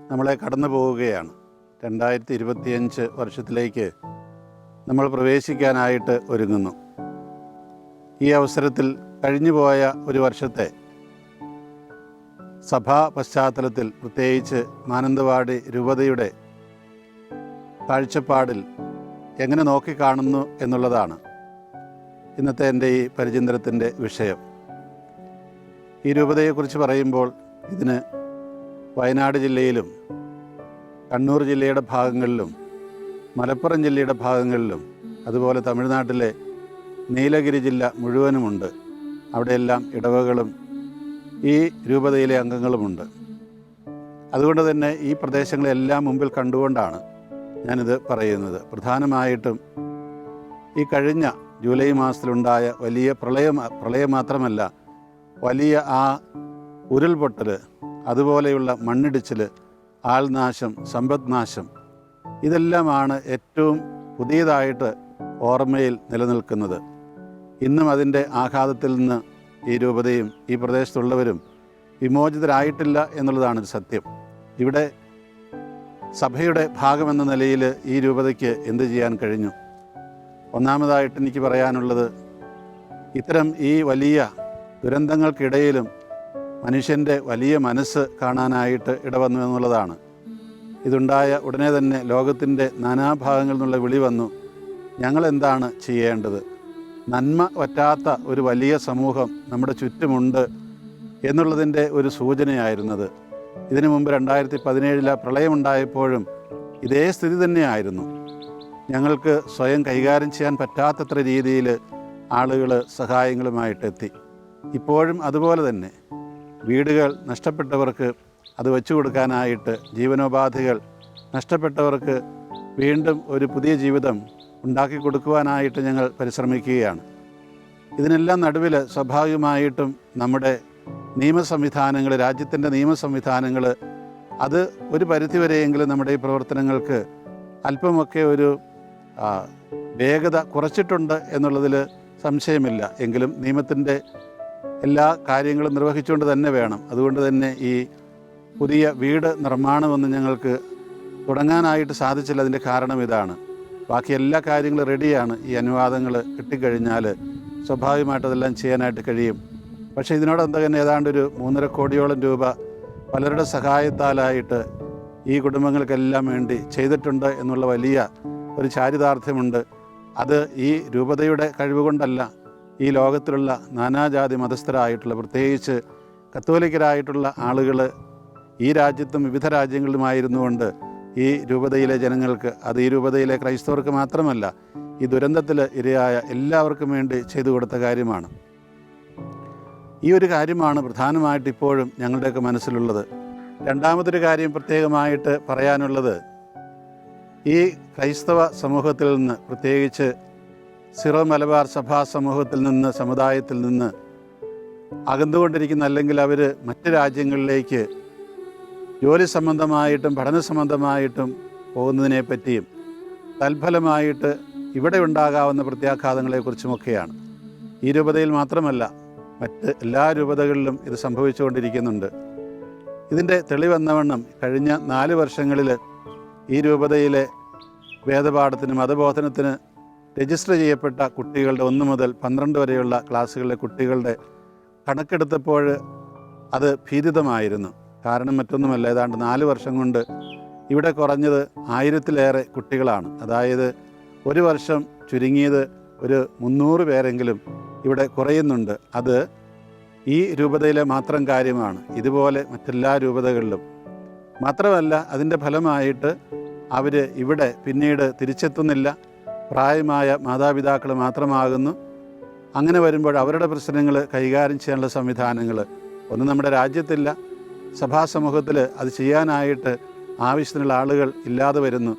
നമ്മളെ കടന്നു പോവുകയാണ്. 2025 വർഷത്തിലേക്ക് നമ്മൾ പ്രവേശിക്കാനായിട്ട് ഒരുങ്ങുന്നു. ഈ അവസരത്തിൽ കഴിഞ്ഞുപോയ ഒരു വർഷത്തെ സഭാ പശ്ചാത്തലത്തിൽ, പ്രത്യേകിച്ച് മാനന്തവാടി രൂപതയുടെ കാഴ്ചപ്പാടിൽ എങ്ങനെ നോക്കിക്കാണുന്നു എന്നുള്ളതാണ് ഇന്നത്തെ എൻ്റെ ഈ പരിചിന്തനത്തിൻ്റെ വിഷയം. ഈ രൂപതയെക്കുറിച്ച് പറയുമ്പോൾ ഇതിന് വയനാട് ജില്ലയിലും കണ്ണൂർ ജില്ലയുടെ ഭാഗങ്ങളിലും മലപ്പുറം ജില്ലയുടെ ഭാഗങ്ങളിലും അതുപോലെ തമിഴ്നാട്ടിലെ നീലഗിരി ജില്ല മുഴുവനുമുണ്ട്. അവിടെയെല്ലാം ഇടവകളും ഈ രൂപതയിലെ അംഗങ്ങളുമുണ്ട്. അതുകൊണ്ട് തന്നെ ഈ പ്രദേശങ്ങളെല്ലാം മുമ്പിൽ കണ്ടുകൊണ്ടാണ് ഞാനിത് പറയുന്നത്. പ്രധാനമായിട്ടും ഈ കഴിഞ്ഞ ജൂലൈ മാസത്തിലുണ്ടായ വലിയ പ്രളയം മാത്രമല്ല, വലിയ ആ ഉരുൾപൊട്ടൽ, അതുപോലെയുള്ള മണ്ണിടിച്ചിൽ, ആൾനാശം, സമ്പദ് നാശം, ഇതെല്ലാമാണ് ഏറ്റവും പുതിയതായിട്ട് ഓർമ്മയിൽ നിലനിൽക്കുന്നത്. ഇന്നും അതിൻ്റെ ആഘാതത്തിൽ നിന്ന് ഈ രൂപതയും ഈ പ്രദേശത്തുള്ളവരും വിമോചിതരായിട്ടില്ല എന്നുള്ളതാണ് സത്യം. ഇവിടെ സഭയുടെ ഭാഗമെന്ന നിലയിൽ ഈ രൂപതയ്ക്ക് എന്ത് ചെയ്യാൻ കഴിഞ്ഞു? ഒന്നാമതായിട്ട് എനിക്ക് പറയാനുള്ളത്, ഇത്തരം ഈ വലിയ ദുരന്തങ്ങൾക്കിടയിലും മനുഷ്യൻ്റെ വലിയ മനസ്സ് കാണാനായിട്ട് ഇടവന്നു എന്നുള്ളതാണ്. ഇതുണ്ടായ ഉടനെ തന്നെ ലോകത്തിൻ്റെ നാനാഭാഗങ്ങളിൽ നിന്നുള്ള വിളി വന്നു, ഞങ്ങളെന്താണ് ചെയ്യേണ്ടത്? നന്മ പറ്റാത്ത ഒരു വലിയ സമൂഹം നമ്മുടെ ചുറ്റുമുണ്ട് എന്നുള്ളതിൻ്റെ ഒരു സൂചനയായിരുന്നത്. ഇതിനു മുമ്പ് 2017 പ്രളയമുണ്ടായപ്പോഴും ഇതേ സ്ഥിതി തന്നെയായിരുന്നു. ഞങ്ങൾക്ക് സ്വയം കൈകാര്യം ചെയ്യാൻ പറ്റാത്തത്ര രീതിയിൽ ആളുകൾ സഹായങ്ങളുമായിട്ടെത്തി. ഇപ്പോഴും അതുപോലെ തന്നെ വീടുകൾ നഷ്ടപ്പെട്ടവർക്ക് അത് വെച്ചു കൊടുക്കാനായിട്ട്, ജീവനോപാധികൾ നഷ്ടപ്പെട്ടവർക്ക് വീണ്ടും ഒരു പുതിയ ജീവിതം ഉണ്ടാക്കി കൊടുക്കുവാനായിട്ട് ഞങ്ങൾ പരിശ്രമിക്കുകയാണ്. ഇതിനെല്ലാം നടുവിൽ സ്വാഭാവികമായിട്ടും നമ്മുടെ നിയമസംവിധാനങ്ങൾ, രാജ്യത്തിൻ്റെ നിയമസംവിധാനങ്ങൾ, അത് ഒരു പരിധിവരെയെങ്കിലും നമ്മുടെ ഈ പ്രവർത്തനങ്ങൾക്ക് അല്പമൊക്കെ ഒരു വേഗത കുറച്ചിട്ടുണ്ട് എന്നുള്ളതിൽ സംശയമില്ല. എങ്കിലും നിയമത്തിൻ്റെ എല്ലാ കാര്യങ്ങളും നിർവഹിച്ചുകൊണ്ട് തന്നെ വേണം. അതുകൊണ്ട് തന്നെ ഈ പുതിയ വീട് നിർമ്മാണമൊന്നും ഞങ്ങൾക്ക് തുടങ്ങാനായിട്ട് സാധിച്ചില്ല. അതിൻ്റെ കാരണം ഇതാണ്. ബാക്കി എല്ലാ കാര്യങ്ങളും റെഡിയാണ്. ഈ അനുവാദങ്ങൾ കിട്ടിക്കഴിഞ്ഞാൽ സ്വാഭാവികമായിട്ട് അതെല്ലാം ചെയ്യാനായിട്ട് കഴിയും. പക്ഷേ ഇതിനോടൊപ്പം തന്നെ ഏതാണ്ടൊരു 3.5 കോടിയോളം രൂപ പലരുടെ സഹായത്താലായിട്ട് ഈ കുടുംബങ്ങൾക്കെല്ലാം വേണ്ടി ചെയ്തിട്ടുണ്ട് എന്നുള്ള വലിയ ഒരു ചാരിതാർത്ഥ്യമുണ്ട്. അത് ഈ രൂപതയുടെ കഴിവ് കൊണ്ടല്ല, ഈ ലോകത്തിലുള്ള നാനാജാതി മതസ്ഥരായിട്ടുള്ള, പ്രത്യേകിച്ച് കത്തോലിക്കരായിട്ടുള്ള ആളുകൾ ഈ രാജ്യത്തും വിവിധ രാജ്യങ്ങളിലുമായിരുന്നുകൊണ്ട് ഈ രൂപതയിലെ ജനങ്ങൾക്ക്, അത് ഈ രൂപതയിലെ ക്രൈസ്തവർക്ക് മാത്രമല്ല, ഈ ദുരന്തത്തിൽ ഇരയായ എല്ലാവർക്കും വേണ്ടി ചെയ്തു കൊടുത്ത കാര്യമാണ്. ഈ ഒരു കാര്യമാണ് പ്രധാനമായിട്ട് ഇപ്പോഴും ഞങ്ങളുടെയൊക്കെ മനസ്സിലുള്ളത്. രണ്ടാമതൊരു കാര്യം പ്രത്യേകമായിട്ട് പറയാനുള്ളത്, ഈ ക്രൈസ്തവ സമൂഹത്തിൽ നിന്ന്, പ്രത്യേകിച്ച് സിറോ മലബാർ സഭാ സമൂഹത്തിൽ നിന്ന്, സമുദായത്തിൽ നിന്ന് അകന്നുകൊണ്ടിരിക്കുന്ന, അല്ലെങ്കിൽ അവർ മറ്റ് രാജ്യങ്ങളിലേക്ക് ജോലി സംബന്ധമായിട്ടും പഠന സംബന്ധമായിട്ടും പോകുന്നതിനെപ്പറ്റിയും തൽഫലമായിട്ട് ഇവിടെ ഉണ്ടാകാവുന്ന പ്രത്യാഘാതങ്ങളെക്കുറിച്ചുമൊക്കെയാണ്. ഈ രൂപതയിൽ മാത്രമല്ല, മറ്റ് എല്ലാ രൂപതകളിലും ഇത് സംഭവിച്ചുകൊണ്ടിരിക്കുന്നുണ്ട്. ഇതിൻ്റെ തെളിവെന്നവണ്ണം കഴിഞ്ഞ 4 വർഷങ്ങളിൽ ഈ രൂപതയിലെ വേദപാഠത്തിന്, മതബോധനത്തിന് രജിസ്റ്റർ ചെയ്യപ്പെട്ട കുട്ടികളുടെ 1 മുതൽ 12 വരെയുള്ള ക്ലാസ്സുകളിലെ കുട്ടികളുടെ കണക്കെടുത്തപ്പോൾ അത് ഭീതിതമായിരുന്നു. കാരണം മറ്റൊന്നുമല്ല, ഏതാണ്ട് 4 വർഷം കൊണ്ട് ഇവിടെ കുറഞ്ഞത് 1000-ലേറെ കുട്ടികളാണ്. അതായത് ഒരു വർഷം ചുരുങ്ങിയത് ഒരു 300 പേരെങ്കിലും ഇവിടെ കുറയുന്നുണ്ട്. അത് ഈ രൂപതയിലെ മാത്രം കാര്യമാണ്. ഇതുപോലെ മറ്റെല്ലാ രൂപതകളിലും മാത്രമല്ല, അതിൻ്റെ ഫലമായിട്ട് അവർ ഇവിടെ പിന്നീട് തിരിച്ചെത്തുന്നില്ല. പ്രായമായ മാതാപിതാക്കൾ മാത്രമാകുന്നു. അങ്ങനെ വരുമ്പോൾ അവരുടെ പ്രശ്നങ്ങൾ കൈകാര്യം ചെയ്യാനുള്ള സംവിധാനങ്ങൾ ഒന്നും നമ്മുടെ രാജ്യത്തില്ല. സഭാസമൂഹത്തിൽ അത് ചെയ്യാനായിട്ട് ആവശ്യത്തിനുള്ള ആളുകൾ ഇല്ലാതെ വരുന്നു.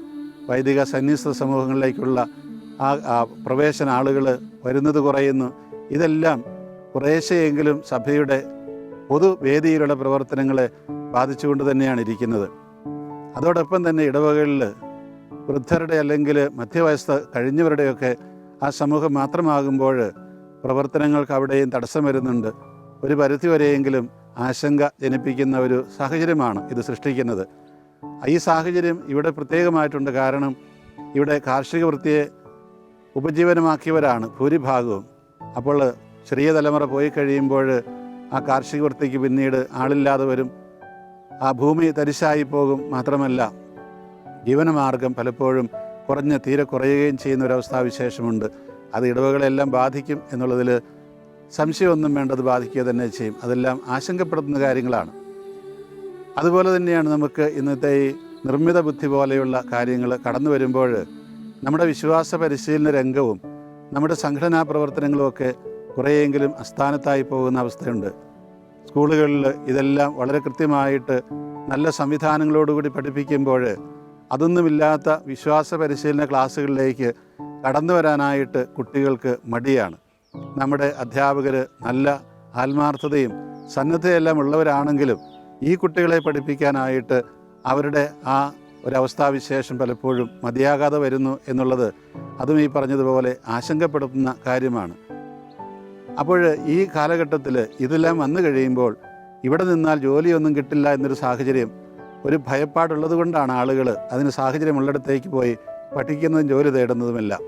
വൈദിക സന്യസ്ത സമൂഹങ്ങളിലേക്കുള്ള ആ പ്രവേശന ആളുകൾ വരുന്നത് കുറയുന്നു. ഇതെല്ലാം കുറേശ്ശെയെങ്കിലും സഭയുടെ പൊതുവേദിയിലുള്ള പ്രവർത്തനങ്ങളെ ബാധിച്ചുകൊണ്ട് തന്നെയാണ് ഇരിക്കുന്നത്. അതോടൊപ്പം തന്നെ ഇടവകളിൽ വൃദ്ധരുടെ അല്ലെങ്കിൽ മധ്യവയസ്സ് കഴിഞ്ഞവരുടെയൊക്കെ ആ സമൂഹം മാത്രമാകുമ്പോൾ പ്രവർത്തനങ്ങൾക്ക് അവിടെയും തടസ്സം വരുന്നുണ്ട്. ഒരു പരിധിവരെയെങ്കിലും ആശങ്ക ജനിപ്പിക്കുന്ന ഒരു സാഹചര്യമാണ് ഇത് സൃഷ്ടിക്കുന്നത്. ഈ സാഹചര്യം ഇവിടെ പ്രത്യേകമായിട്ടുണ്ട്. കാരണം ഇവിടെ കാർഷിക വൃത്തിയെ ഉപജീവനമാക്കിയവരാണ് ഭൂരിഭാഗവും. അപ്പോൾ ചെറിയ തലമുറ പോയി കഴിയുമ്പോൾ ആ കാർഷിക വൃത്തിക്ക് പിന്നീട് ആളില്ലാതെ വരും. ആ ഭൂമി തരിശായി പോകും. മാത്രമല്ല ജീവനമാർഗം പലപ്പോഴും തീരെ കുറയുകയും ചെയ്യുന്ന ഒരവസ്ഥാവിശേഷമുണ്ട്. അത് ഇടവകളെല്ലാം ബാധിക്കും എന്നുള്ളതിൽ സംശയമൊന്നും വേണ്ടത് ബാധിക്കുക തന്നെ ചെയ്യും. അതെല്ലാം ആശങ്കപ്പെടുത്തുന്ന കാര്യങ്ങളാണ്. അതുപോലെ തന്നെയാണ് നമുക്ക് ഇന്നത്തെ ഈ നിർമ്മിത ബുദ്ധി പോലെയുള്ള കാര്യങ്ങൾ കടന്നു വരുമ്പോൾ നമ്മുടെ വിശ്വാസ പരിശീലന രംഗവും നമ്മുടെ സംഘടനാ പ്രവർത്തനങ്ങളുമൊക്കെ കുറേയെങ്കിലും അസ്ഥാനത്തായി പോകുന്ന അവസ്ഥയുണ്ട്. സ്കൂളുകളിൽ ഇതെല്ലാം വളരെ കൃത്യമായിട്ട് നല്ല സംവിധാനങ്ങളോടുകൂടി പഠിപ്പിക്കുമ്പോൾ അതൊന്നുമില്ലാത്ത വിശ്വാസ പരിശീലന ക്ലാസ്സുകളിലേക്ക് കടന്നു വരാനായിട്ട് കുട്ടികൾക്ക് മടിയാണ്. നമ്മുടെ അധ്യാപകർ നല്ല ആത്മാർത്ഥതയും സന്നദ്ധയെല്ലാം ഉള്ളവരാണെങ്കിലും ഈ കുട്ടികളെ പഠിപ്പിക്കാനായിട്ട് അവരുടെ ആ ഒരവസ്ഥാവിശേഷം പലപ്പോഴും മതിയാകാതെ വരുന്നു എന്നുള്ളത് അതും ഈ പറഞ്ഞതുപോലെ ആശങ്കപ്പെടുത്തുന്ന കാര്യമാണ്. അപ്പോൾ ഈ കാലഘട്ടത്തിൽ ഇതെല്ലാം വന്നു കഴിയുമ്പോൾ ഇവിടെ നിന്നാൽ ജോലിയൊന്നും കിട്ടില്ല എന്നൊരു സാഹചര്യം, ഒരു ഭയപ്പാടുള്ളത് കൊണ്ടാണ് ആളുകൾ അതിന് സാഹചര്യമുള്ളിടത്തേക്ക് പോയി പഠിക്കുന്നതും ജോലി തേടുന്നതുമെല്ലാം.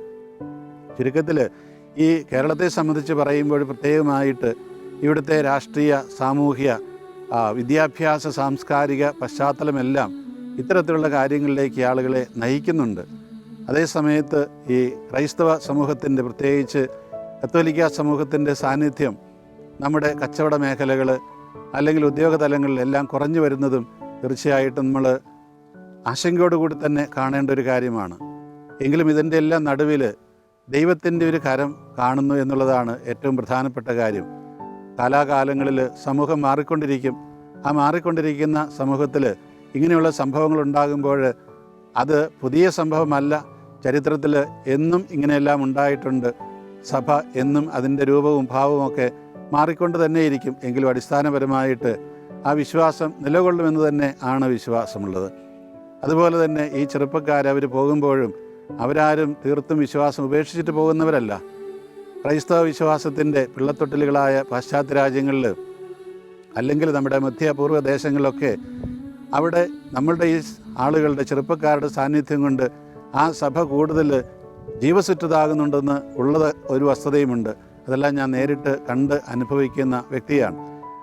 ചുരുക്കത്തിൽ ഈ കേരളത്തെ സംബന്ധിച്ച് പറയുമ്പോൾ പ്രത്യേകമായിട്ട് ഇവിടുത്തെ രാഷ്ട്രീയ, സാമൂഹിക, വിദ്യാഭ്യാസ, സാംസ്കാരിക പശ്ചാത്തലമെല്ലാം ഇത്തരത്തിലുള്ള കാര്യങ്ങളിലേക്ക് ആളുകളെ നയിക്കുന്നുണ്ട്. അതേസമയത്ത് ഈ ക്രൈസ്തവ സമൂഹത്തിൻ്റെ, പ്രത്യേകിച്ച് കത്തോലിക്ക സമൂഹത്തിൻ്റെ സാന്നിധ്യം നമ്മുടെ കച്ചവട മേഖലകൾ അല്ലെങ്കിൽ ഉദ്യോഗ തലങ്ങളിലെല്ലാം കുറഞ്ഞു വരുന്നതും തീർച്ചയായിട്ടും നമ്മൾ ആശങ്കയോടുകൂടി തന്നെ കാണേണ്ട ഒരു കാര്യമാണ്. എങ്കിലും ഇതിൻ്റെ എല്ലാം നടുവിൽ ദൈവത്തിൻ്റെ ഒരു കരം കാണുന്നു എന്നുള്ളതാണ് ഏറ്റവും പ്രധാനപ്പെട്ട കാര്യം. കാലാകാലങ്ങളിൽ സമൂഹം മാറിക്കൊണ്ടിരിക്കും. ആ മാറിക്കൊണ്ടിരിക്കുന്ന സമൂഹത്തിൽ ഇങ്ങനെയുള്ള സംഭവങ്ങൾ ഉണ്ടാകുമ്പോൾ അത് പുതിയ സംഭവമല്ല. ചരിത്രത്തിൽ എന്നും ഇങ്ങനെയെല്ലാം ഉണ്ടായിട്ടുണ്ട്. സഭ എന്നും അതിൻ്റെ രൂപവും ഭാവവും ഒക്കെ മാറിക്കൊണ്ട് തന്നെയിരിക്കും. എങ്കിലും അടിസ്ഥാനപരമായിട്ട് ആ വിശ്വാസം നിലകൊള്ളുമെന്ന് തന്നെ ആണ് വിശ്വാസമുള്ളത്. അതുപോലെ തന്നെ ഈ ചെറുപ്പക്കാർ അവർ പോകുമ്പോഴും അവരാരും തീർത്തും വിശ്വാസം ഉപേക്ഷിച്ചിട്ട് പോകുന്നവരല്ല. ക്രൈസ്തവ വിശ്വാസത്തിൻ്റെ പിള്ളത്തൊട്ടിലുകളായ പാശ്ചാത്യ രാജ്യങ്ങളിൽ അല്ലെങ്കിൽ നമ്മുടെ മധ്യപൂർവ്വ ദേശങ്ങളിലൊക്കെ അവിടെ നമ്മളുടെ ഈ ആളുകളുടെ, ചെറുപ്പക്കാരുടെ സാന്നിധ്യം കൊണ്ട് ആ സഭ കൂടുതൽ ജീവസുറ്റതാകുന്നുണ്ടെന്ന് ഉള്ളത് ഒരു വസ്തുതയുമുണ്ട്. അതെല്ലാം ഞാൻ നേരിട്ട് കണ്ട് അനുഭവിക്കുന്ന വ്യക്തിയാണ്.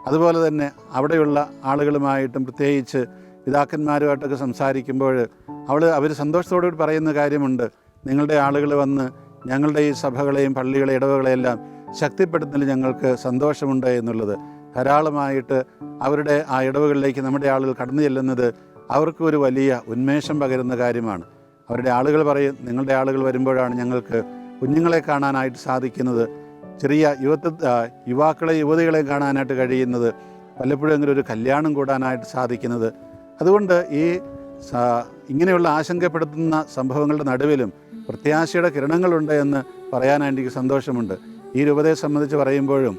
അതുപോലെ തന്നെ അവിടെയുള്ള ആളുകളുമായിട്ടും പ്രത്യേകിച്ച് പിതാക്കന്മാരുമായിട്ടൊക്കെ സംസാരിക്കുമ്പോൾ അവർ സന്തോഷത്തോടുകൂടി പറയുന്ന കാര്യമുണ്ട്, നിങ്ങളുടെ ആളുകൾ വന്ന് ഞങ്ങളുടെ ഈ സഭകളെയും പള്ളികളെ ഇടവകളെയെല്ലാം ശക്തിപ്പെടുത്തുന്നതിൽ ഞങ്ങൾക്ക് സന്തോഷമുണ്ട് എന്നുള്ളത്. ധാരാളമായിട്ട് അവരുടെ ആ ഇടവകളിലേക്ക് നമ്മുടെ ആളുകൾ കടന്നു ചെല്ലുന്നത് അവർക്ക് ഒരു വലിയ ഉന്മേഷം പകരുന്ന കാര്യമാണ്. അവരുടെ ആളുകൾ പറയും, നിങ്ങളുടെ ആളുകൾ വരുമ്പോഴാണ് ഞങ്ങൾക്ക് കുഞ്ഞുങ്ങളെ കാണാനായിട്ട് സാധിക്കുന്നത്, ചെറിയ യുവാക്കളെ യുവതികളെ കാണാനായിട്ട് കഴിയുന്നത്, വല്ലപ്പോഴെങ്കിലും ഒരു കല്യാണം കൂടാനായിട്ട് സാധിക്കുന്നത്. അതുകൊണ്ട് ഈ ഇങ്ങനെയുള്ള ആശങ്കപ്പെടുത്തുന്ന സംഭവങ്ങളുടെ നടുവിലും പ്രത്യാശയുടെ കിരണങ്ങളുണ്ട് എന്ന് പറയാനായിട്ട് എനിക്ക് സന്തോഷമുണ്ട്. ഈ രൂപതയെ സംബന്ധിച്ച് പറയുമ്പോഴും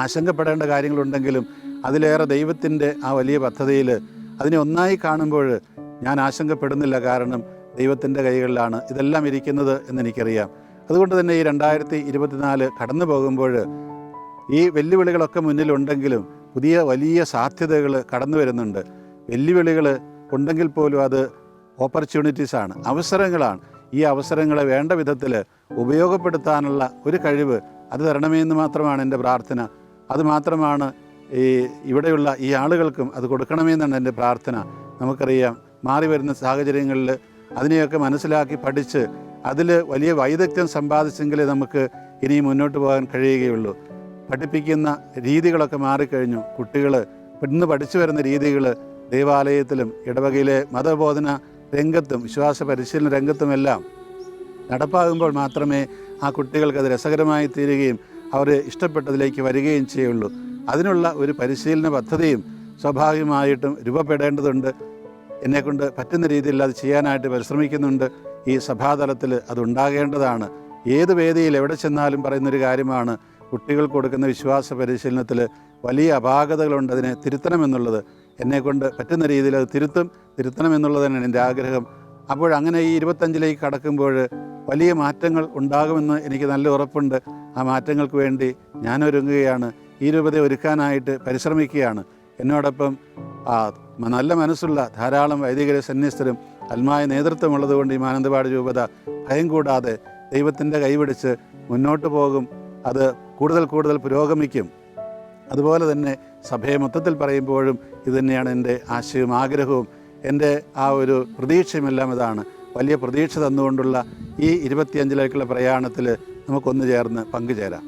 ആശങ്കപ്പെടേണ്ട കാര്യങ്ങളുണ്ടെങ്കിലും അതിലേറെ ദൈവത്തിൻ്റെ ആ വലിയ പദ്ധതിയിൽ അതിനെ ഒന്നായി കാണുമ്പോൾ ഞാൻ ആശങ്കപ്പെടുന്നില്ല. കാരണം ദൈവത്തിൻ്റെ കൈകളിലാണ് ഇതെല്ലാം ഇരിക്കുന്നത് എന്നെനിക്കറിയാം. അതുകൊണ്ട് തന്നെ ഈ 2024 കടന്നു പോകുമ്പോൾ ഈ വെല്ലുവിളികളൊക്കെ മുന്നിലുണ്ടെങ്കിലും പുതിയ വലിയ സാധ്യതകൾ കടന്നു വരുന്നുണ്ട്. വെല്ലുവിളികൾ ഉണ്ടെങ്കിൽ പോലും അത് ഓപ്പർച്യൂണിറ്റീസാണ്, അവസരങ്ങളാണ്. ഈ അവസരങ്ങളെ വേണ്ട വിധത്തിൽ ഉപയോഗപ്പെടുത്താനുള്ള ഒരു കഴിവ് അത് തരണമെന്ന് മാത്രമാണ് എൻ്റെ പ്രാർത്ഥന. അതുമാത്രമാണ് ഇവിടെയുള്ള ഈ ആളുകൾക്കും അത് കൊടുക്കണമെന്നാണ് എൻ്റെ പ്രാർത്ഥന. നമുക്കറിയാം, മാറി വരുന്ന സാഹചര്യങ്ങളിൽ അതിനെയൊക്കെ മനസ്സിലാക്കി പഠിച്ച് അതിൽ വലിയ വൈദഗ്ധ്യം സമ്പാദിച്ചെങ്കിലേ നമുക്ക് ഇനി മുന്നോട്ട് പോകാൻ കഴിയുകയുള്ളൂ. പഠിപ്പിക്കുന്ന രീതികളൊക്കെ മാറിക്കഴിഞ്ഞു. കുട്ടികൾ ഇന്ന് പഠിച്ചു വരുന്ന രീതികൾ ദേവാലയത്തിലും ഇടവകയിലെ മതബോധന രംഗത്തും വിശ്വാസ പരിശീലന രംഗത്തുമെല്ലാം നടപ്പാകുമ്പോൾ മാത്രമേ ആ കുട്ടികൾക്കത് രസകരമായി തീരുകയും അവർ ഇഷ്ടപ്പെട്ടതിലേക്ക് വരികയും ചെയ്യുള്ളൂ. അതിനുള്ള ഒരു പരിശീലന പദ്ധതിയും സ്വാഭാവികമായിട്ടും രൂപപ്പെടേണ്ടതുണ്ട്. എന്നെക്കൊണ്ട് പറ്റുന്ന രീതിയിൽ അത് ചെയ്യാനായിട്ട് പരിശ്രമിക്കുന്നുണ്ട്. ഈ സഭാതലത്തിൽ അതുണ്ടാകേണ്ടതാണ്. ഏത് വേദിയിൽ എവിടെ ചെന്നാലും പറയുന്നൊരു കാര്യമാണ്, കുട്ടികൾക്ക് കൊടുക്കുന്ന വിശ്വാസ പരിശീലനത്തിൽ വലിയ അപാകതകളുണ്ട്, അതിനെ തിരുത്തണമെന്നുള്ളത്. എന്നെക്കൊണ്ട് പറ്റുന്ന രീതിയിൽ അത് തിരുത്തണമെന്നുള്ളത് തന്നെയാണ് എൻ്റെ ആഗ്രഹം. അപ്പോൾ അങ്ങനെ ഈ 25ലേക്ക് കടക്കുമ്പോൾ വലിയ മാറ്റങ്ങൾ ഉണ്ടാകുമെന്ന് എനിക്ക് നല്ല ഉറപ്പുണ്ട്. ആ മാറ്റങ്ങൾക്ക് വേണ്ടി ഞാൻ ഒരുങ്ങുകയാണ്. ഈ രൂപതയെ ഒരുക്കാനായിട്ട് പരിശ്രമിക്കുകയാണ്. എന്നോടൊപ്പം നല്ല മനസ്സുള്ള ധാരാളം വൈദികരെ സന്യസ്തരും അൽമായ നേതൃത്വമുള്ളതുകൊണ്ട് ഈ മാനന്തവാടി രൂപത ഭയം കൂടാതെ ദൈവത്തിൻ്റെ കൈപിടിച്ച് മുന്നോട്ട് പോകും. അത് കൂടുതൽ കൂടുതൽ പുരോഗമിക്കും. അതുപോലെ തന്നെ സഭയെ മൊത്തത്തിൽ പറയുമ്പോഴും ഇതുതന്നെയാണ് എൻ്റെ ആശയവും ആഗ്രഹവും. എൻ്റെ ആ ഒരു പ്രതീക്ഷയുമെല്ലാം ഇതാണ്. വലിയ പ്രതീക്ഷ തന്നുകൊണ്ടുള്ള ഈ 25ലേക്കുള്ള പ്രയാണത്തിൽ നമുക്കൊന്നു ചേർന്ന് പങ്കുചേരാം.